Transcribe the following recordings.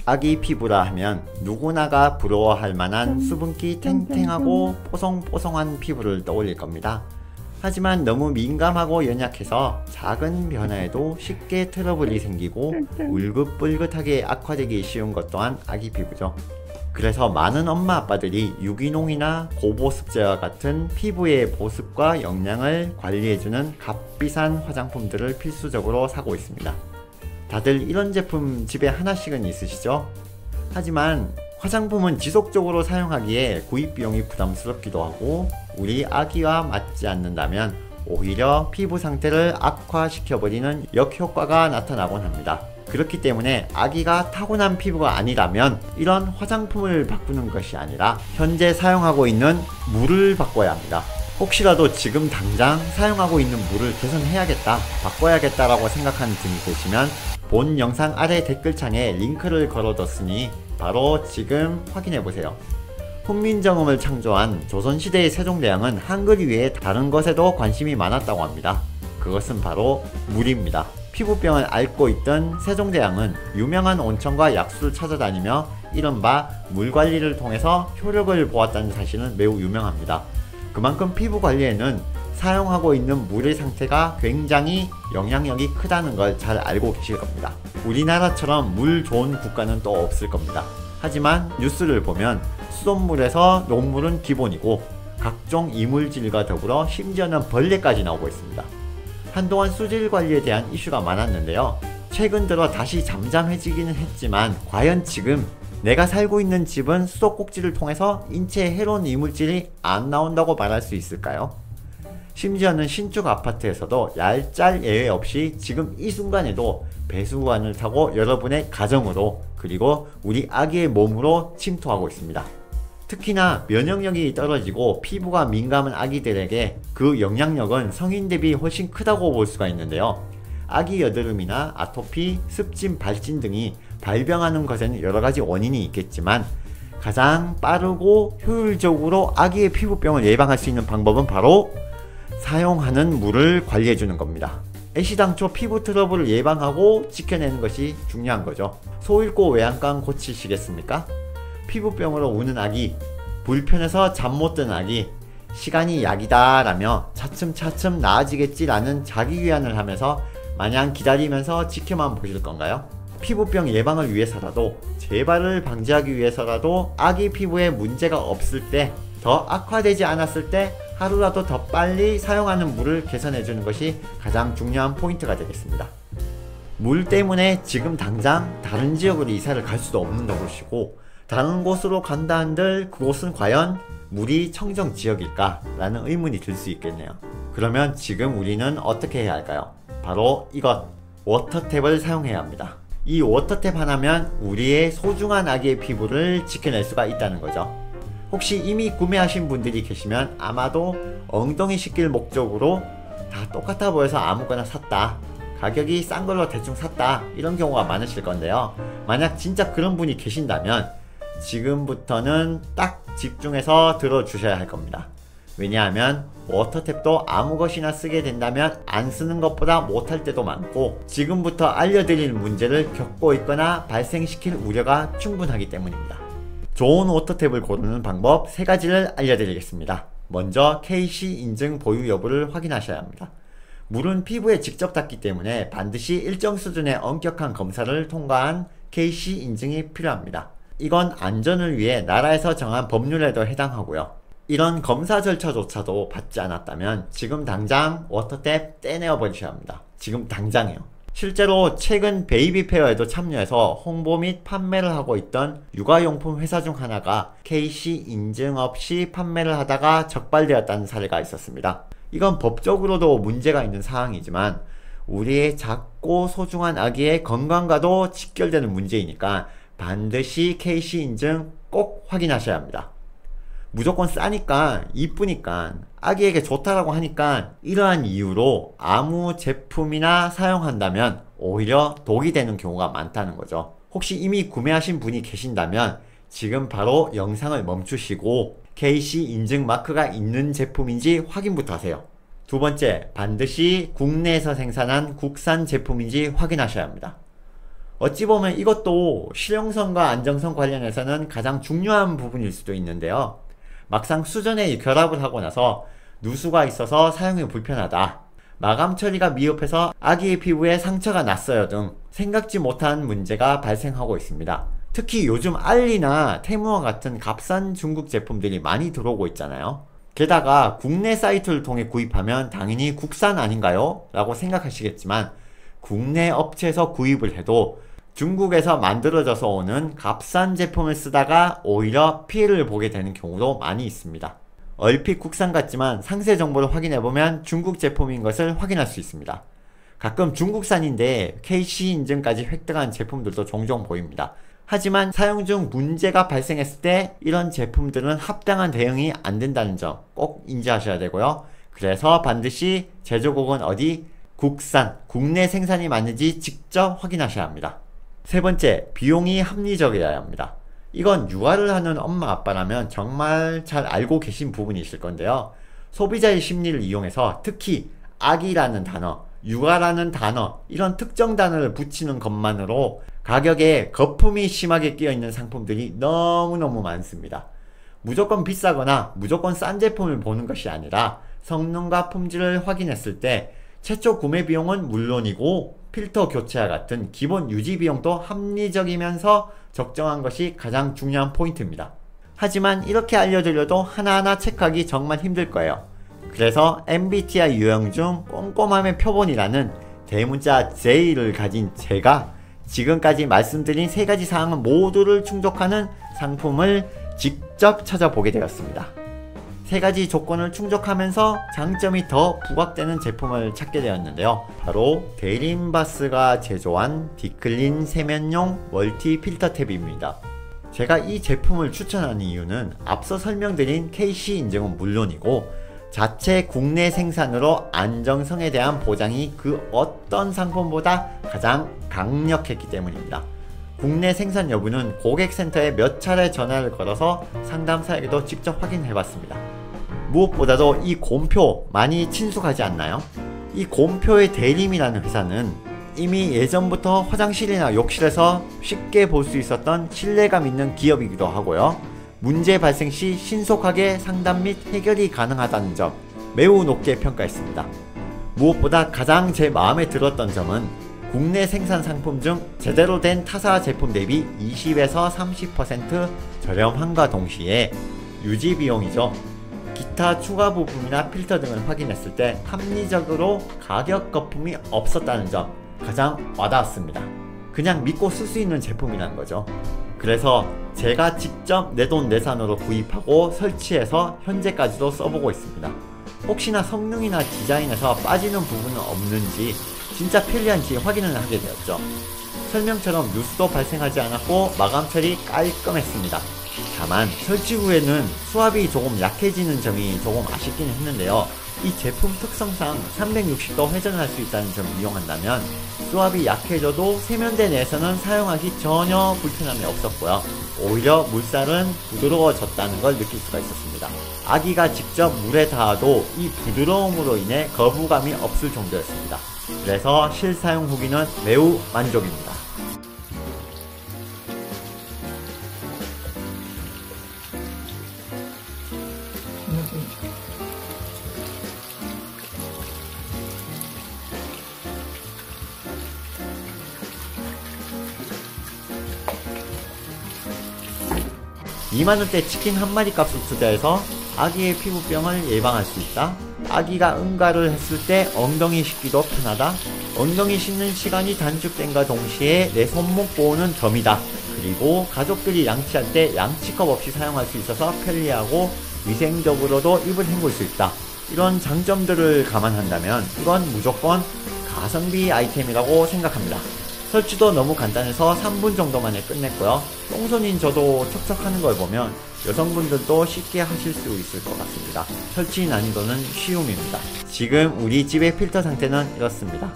아기 피부라 하면 누구나가 부러워할 만한 수분기 탱탱하고 뽀송뽀송한 피부를 떠올릴 겁니다. 하지만 너무 민감하고 연약해서 작은 변화에도 쉽게 트러블이 생기고 울긋불긋하게 악화되기 쉬운 것 또한 아기 피부죠. 그래서 많은 엄마 아빠들이 유기농이나 고보습제와 같은 피부의 보습과 영양을 관리해주는 값비싼 화장품들을 필수적으로 사고 있습니다. 다들 이런 제품 집에 하나씩은 있으시죠? 하지만 화장품은 지속적으로 사용하기에 구입 비용이 부담스럽기도 하고 우리 아기와 맞지 않는다면 오히려 피부 상태를 악화시켜버리는 역효과가 나타나곤 합니다. 그렇기 때문에 아기가 타고난 피부가 아니라면 이런 화장품을 바꾸는 것이 아니라 현재 사용하고 있는 물을 바꿔야 합니다. 혹시라도 지금 당장 사용하고 있는 물을 개선해야겠다, 바꿔야겠다 라고 생각하는 분이 계시면 본 영상 아래 댓글창에 링크를 걸어뒀으니 바로 지금 확인해보세요. 훈민정음을 창조한 조선시대의 세종대왕은 한글 이외에 다른 것에도 관심이 많았다고 합니다. 그것은 바로 물입니다. 피부병을 앓고 있던 세종대왕은 유명한 온천과 약수를 찾아다니며 이른바 물관리를 통해서 효력을 보았다는 사실은 매우 유명합니다. 그만큼 피부 관리에는 사용하고 있는 물의 상태가 굉장히 영향력이 크다는 걸 잘 알고 계실 겁니다. 우리나라처럼 물 좋은 국가는 또 없을 겁니다. 하지만 뉴스를 보면 수돗물에서 녹물은 기본이고 각종 이물질과 더불어 심지어는 벌레까지 나오고 있습니다. 한동안 수질 관리에 대한 이슈가 많았는데요. 최근 들어 다시 잠잠해지기는 했지만 과연 지금 내가 살고 있는 집은 수도꼭지를 통해서 인체에 해로운 이물질이 안 나온다고 말할 수 있을까요? 심지어는 신축 아파트에서도 얄짤 예외 없이 지금 이 순간에도 배수관을 타고 여러분의 가정으로 그리고 우리 아기의 몸으로 침투하고 있습니다. 특히나 면역력이 떨어지고 피부가 민감한 아기들에게 그 영향력은 성인 대비 훨씬 크다고 볼 수가 있는데요. 아기 여드름이나 아토피, 습진, 발진 등이 발병하는 것에는 여러가지 원인이 있겠지만 가장 빠르고 효율적으로 아기의 피부병을 예방할 수 있는 방법은 바로 사용하는 물을 관리해주는 겁니다. 애시당초 피부 트러블을 예방하고 지켜내는 것이 중요한 거죠. 소 잃고 외양간 고치시겠습니까? 피부병으로 우는 아기, 불편해서 잠 못 드는 아기, 시간이 약이다 라며 차츰차츰 나아지겠지 라는 자기 위안을 하면서 마냥 기다리면서 지켜만 보실 건가요? 피부병 예방을 위해서라도, 재발을 방지하기 위해서라도 아기 피부에 문제가 없을 때, 더 악화되지 않았을 때 하루라도 더 빨리 사용하는 물을 개선해주는 것이 가장 중요한 포인트가 되겠습니다. 물 때문에 지금 당장 다른 지역으로 이사를 갈 수도 없는 것이고 다른 곳으로 간다 한들 그곳은 과연 물이 청정 지역일까? 라는 의문이 들 수 있겠네요. 그러면 지금 우리는 어떻게 해야 할까요? 바로 이것, 워터탭을 사용해야 합니다. 이 워터탭 하나면 우리의 소중한 아기의 피부를 지켜낼 수가 있다는 거죠. 혹시 이미 구매하신 분들이 계시면 아마도 엉덩이 씻길 목적으로 다 똑같아 보여서 아무거나 샀다, 가격이 싼 걸로 대충 샀다, 이런 경우가 많으실 건데요. 만약 진짜 그런 분이 계신다면 지금부터는 딱 집중해서 들어주셔야 할 겁니다. 왜냐하면 워터탭도 아무 것이나 쓰게 된다면 안 쓰는 것보다 못할 때도 많고 지금부터 알려드릴 문제를 겪고 있거나 발생시킬 우려가 충분하기 때문입니다. 좋은 워터탭을 고르는 방법 3가지를 알려드리겠습니다. 먼저 KC 인증 보유 여부를 확인하셔야 합니다. 물은 피부에 직접 닿기 때문에 반드시 일정 수준의 엄격한 검사를 통과한 KC 인증이 필요합니다. 이건 안전을 위해 나라에서 정한 법률에도 해당하고요. 이런 검사 절차조차도 받지 않았다면 지금 당장 워터탭 떼내어 버리셔야 합니다. 지금 당장이요. 실제로 최근 베이비 페어에도 참여해서 홍보 및 판매를 하고 있던 육아용품 회사 중 하나가 KC 인증 없이 판매를 하다가 적발되었다는 사례가 있었습니다. 이건 법적으로도 문제가 있는 사항이지만 우리의 작고 소중한 아기의 건강과도 직결되는 문제이니까 반드시 KC 인증 꼭 확인하셔야 합니다. 무조건 싸니까, 이쁘니까, 아기에게 좋다라고 하니까 이러한 이유로 아무 제품이나 사용한다면 오히려 독이 되는 경우가 많다는 거죠. 혹시 이미 구매하신 분이 계신다면 지금 바로 영상을 멈추시고 KC 인증 마크가 있는 제품인지 확인부터 하세요. 두 번째, 반드시 국내에서 생산한 국산 제품인지 확인하셔야 합니다. 어찌 보면 이것도 실용성과 안정성 관련해서는 가장 중요한 부분일 수도 있는데요. 막상 수전에 결합을 하고 나서 누수가 있어서 사용이 불편하다, 마감 처리가 미흡해서 아기의 피부에 상처가 났어요 등 생각지 못한 문제가 발생하고 있습니다. 특히 요즘 알리나 테무와 같은 값싼 중국 제품들이 많이 들어오고 있잖아요. 게다가 국내 사이트를 통해 구입하면 당연히 국산 아닌가요? 라고 생각하시겠지만 국내 업체에서 구입을 해도 중국에서 만들어져서 오는 값싼 제품을 쓰다가 오히려 피해를 보게 되는 경우도 많이 있습니다. 얼핏 국산 같지만 상세 정보를 확인해보면 중국 제품인 것을 확인할 수 있습니다. 가끔 중국산인데 KC 인증까지 획득한 제품들도 종종 보입니다. 하지만 사용 중 문제가 발생했을 때 이런 제품들은 합당한 대응이 안 된다는 점 꼭 인지하셔야 되고요. 그래서 반드시 제조국은 어디, 국산, 국내 생산이 맞는지 직접 확인하셔야 합니다. 세 번째, 비용이 합리적이어야 합니다. 이건 육아를 하는 엄마 아빠라면 정말 잘 알고 계신 부분이실 건데요. 소비자의 심리를 이용해서 특히 아기라는 단어, 육아라는 단어, 이런 특정 단어를 붙이는 것만으로 가격에 거품이 심하게 끼어있는 상품들이 너무너무 많습니다. 무조건 비싸거나 무조건 싼 제품을 보는 것이 아니라 성능과 품질을 확인했을 때 최초 구매 비용은 물론이고 필터 교체와 같은 기본 유지 비용도 합리적이면서 적정한 것이 가장 중요한 포인트입니다. 하지만 이렇게 알려드려도 하나하나 체크하기 정말 힘들 거예요. 그래서 MBTI 유형 중 꼼꼼함의 표본이라는 대문자 J를 가진 제가 지금까지 말씀드린 세 가지 사항은 모두를 충족하는 상품을 직접 찾아보게 되었습니다. 세 가지 조건을 충족하면서 장점이 더 부각되는 제품을 찾게 되었는데요. 바로 데린바스가 제조한 디클린 세면용 멀티 필터 탭입니다. 제가 이 제품을 추천하는 이유는 앞서 설명드린 KC 인증은 물론이고 자체 국내 생산으로 안정성에 대한 보장이 그 어떤 상품보다 가장 강력했기 때문입니다. 국내 생산 여부는 고객센터에 몇 차례 전화를 걸어서 상담사에게도 직접 확인해봤습니다. 무엇보다도 이 곰표 많이 친숙하지 않나요? 이 곰표의 대림이라는 회사는 이미 예전부터 화장실이나 욕실에서 쉽게 볼 수 있었던 신뢰감 있는 기업이기도 하고요. 문제 발생 시 신속하게 상담 및 해결이 가능하다는 점 매우 높게 평가했습니다. 무엇보다 가장 제 마음에 들었던 점은 국내 생산 상품 중 제대로 된 타사 제품 대비 20에서 30% 저렴함과 동시에 유지 비용이죠. 기타 추가 부품이나 필터 등을 확인했을 때 합리적으로 가격 거품이 없었다는 점 가장 와닿았습니다. 그냥 믿고 쓸 수 있는 제품이라는 거죠. 그래서 제가 직접 내돈내산으로 구입하고 설치해서 현재까지도 써보고 있습니다. 혹시나 성능이나 디자인에서 빠지는 부분은 없는지 진짜 편리한지 확인을 하게 되었죠. 설명처럼 누수도 발생하지 않았고 마감 처리 깔끔했습니다. 다만 설치 후에는 수압이 조금 약해지는 점이 조금 아쉽긴 했는데요. 이 제품 특성상 360도 회전을 할 수 있다는 점을 이용한다면 수압이 약해져도 세면대 내에서는 사용하기 전혀 불편함이 없었고요. 오히려 물살은 부드러워졌다는 걸 느낄 수가 있었습니다. 아기가 직접 물에 닿아도 이 부드러움으로 인해 거부감이 없을 정도였습니다. 그래서 실사용 후기는 매우 만족입니다. $20,000원대 치킨 한 마리 값을 투자해서 아기의 피부병을 예방할 수 있다. 아기가 응가를 했을 때 엉덩이 씻기도 편하다. 엉덩이 씻는 시간이 단축된과 동시에 내 손목 보호는 덤이다. 그리고 가족들이 양치할 때 양치컵 없이 사용할 수 있어서 편리하고 위생적으로도 입을 헹굴 수 있다. 이런 장점들을 감안한다면 이건 무조건 가성비 아이템이라고 생각합니다. 설치도 너무 간단해서 3분 정도 만에 끝냈고요. 똥손인 저도 척척하는 걸 보면 여성분들도 쉽게 하실 수 있을 것 같습니다. 설치 난이도는 쉬움입니다. 지금 우리 집의 필터 상태는 이렇습니다.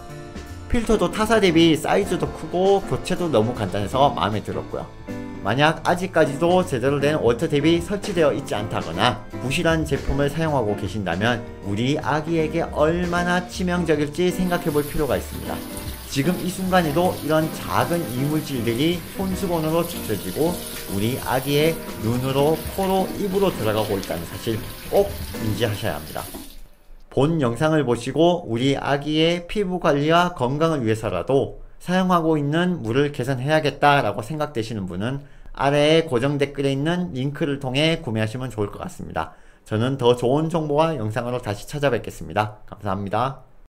필터도 타사 대비 사이즈도 크고 교체도 너무 간단해서 마음에 들었고요. 만약 아직까지도 제대로 된 워터탭이 설치되어 있지 않다거나 부실한 제품을 사용하고 계신다면 우리 아기에게 얼마나 치명적일지 생각해 볼 필요가 있습니다. 지금 이 순간에도 이런 작은 이물질들이 손수건으로 지켜지고 우리 아기의 눈으로, 코로, 입으로 들어가고 있다는 사실 꼭 인지하셔야 합니다. 본 영상을 보시고 우리 아기의 피부 관리와 건강을 위해서라도 사용하고 있는 물을 개선해야겠다라고 생각되시는 분은 아래에 고정 댓글에 있는 링크를 통해 구매하시면 좋을 것 같습니다. 저는 더 좋은 정보와 영상으로 다시 찾아뵙겠습니다. 감사합니다.